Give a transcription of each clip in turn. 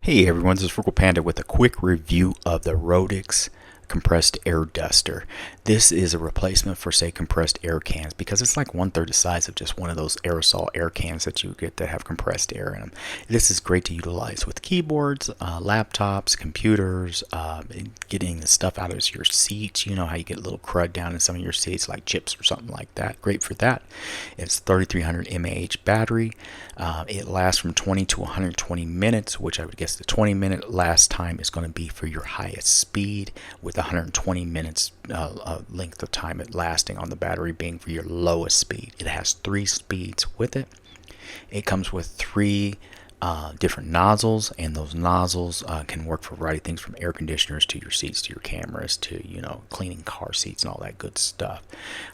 Hey everyone, this is Frugal Panda with a quick review of the Roedix compressed air duster. This is a replacement for, say, compressed air cans because it's like 1/3 the size of just one of those aerosol air cans that you get that have compressed air in them. This is great to utilize with keyboards, laptops, computers, getting the stuff out of your seats. You know how you get a little crud down in some of your seats, like chips or something like that. Great for that. It's 3300 mAh battery. It lasts from 20 to 120 minutes, which I would guess the 20-minute last time is going to be for your highest speed, with 120 minutes length of time it lasting on the battery being for your lowest speed. It has 3 speeds with it. It comes with 3 different nozzles, and those nozzles can work for a variety of things, from air conditioners to your seats to your cameras to cleaning car seats and all that good stuff.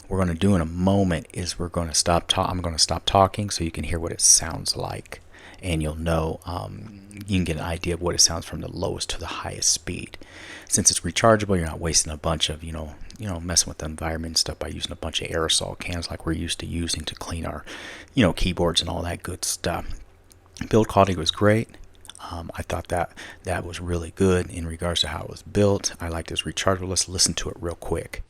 What we're going to do in a moment is we're going to I'm going to stop talking so you can hear what it sounds like, and you'll know, you can get an idea of what it sounds from the lowest to the highest speed. Since it's rechargeable, you're not wasting a bunch of messing with the environment and stuff by using a bunch of aerosol cans like we're used to using to clean our keyboards and all that good stuff. Build quality was great. I thought that was really good in regards to how it was built. I like this rechargeable. Let's listen to it real quick.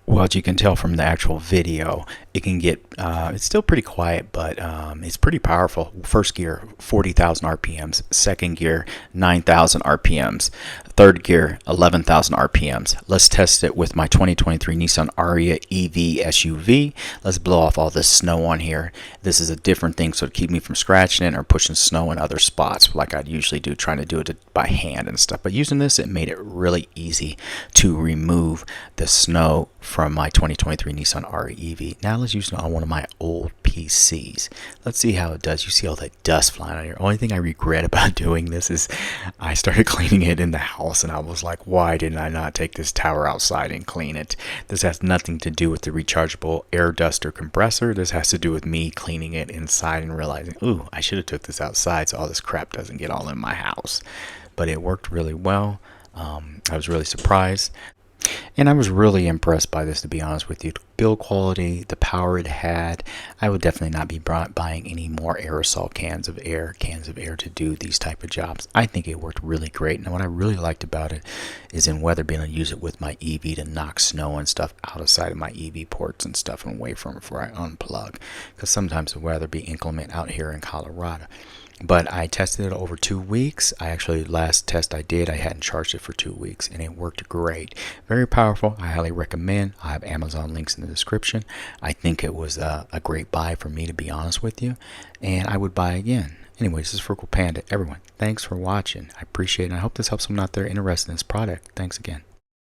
Well, as you can tell from the actual video, it can get, it's still pretty quiet, but it's pretty powerful. First gear, 40,000 RPMs. Second gear, 9,000 RPMs. Third gear, 11,000 RPMs. Let's test it with my 2023 Nissan Ariya EV SUV. Let's blow off all this snow on here. This is a different thing, so to keep me from scratching it or pushing snow in other spots like I'd usually do, trying to do it by hand and stuff. But using this, it made it really easy to remove the snow from my 2023 Nissan Ariya EV. Now let's use it on one of my old PCs. Let's see how it does. You see all that dust flying out here. Only thing I regret about doing this is I started cleaning it in the house, and I was like, why didn't I not take this tower outside and clean it? This has nothing to do with the rechargeable air duster compressor. This has to do with me cleaning it inside and realizing, ooh, I should have took this outside so all this crap doesn't get all in my house. But it worked really well. I was really surprised. And I was really impressed by this, to be honest with you. Build quality, the power it had. I would definitely not be buying any more aerosol cans of air to do these type of jobs. I think it worked really great. And what I really liked about it is in weather, being able to use it with my EV to knock snow and stuff out of sight of my EV ports and stuff and away from it before I unplug. Because sometimes the weather be inclement out here in Colorado. But I tested it over 2 weeks. I actually, last test I did, I hadn't charged it for 2 weeks, and it worked great. Very powerful. I highly recommend. I have Amazon links in the description. I think it was a great buy for me, to be honest with you, and I would buy again. Anyways, this is Frugal Panda. Everyone, thanks for watching. I appreciate it, and I hope this helps someone out there interested in this product. Thanks again.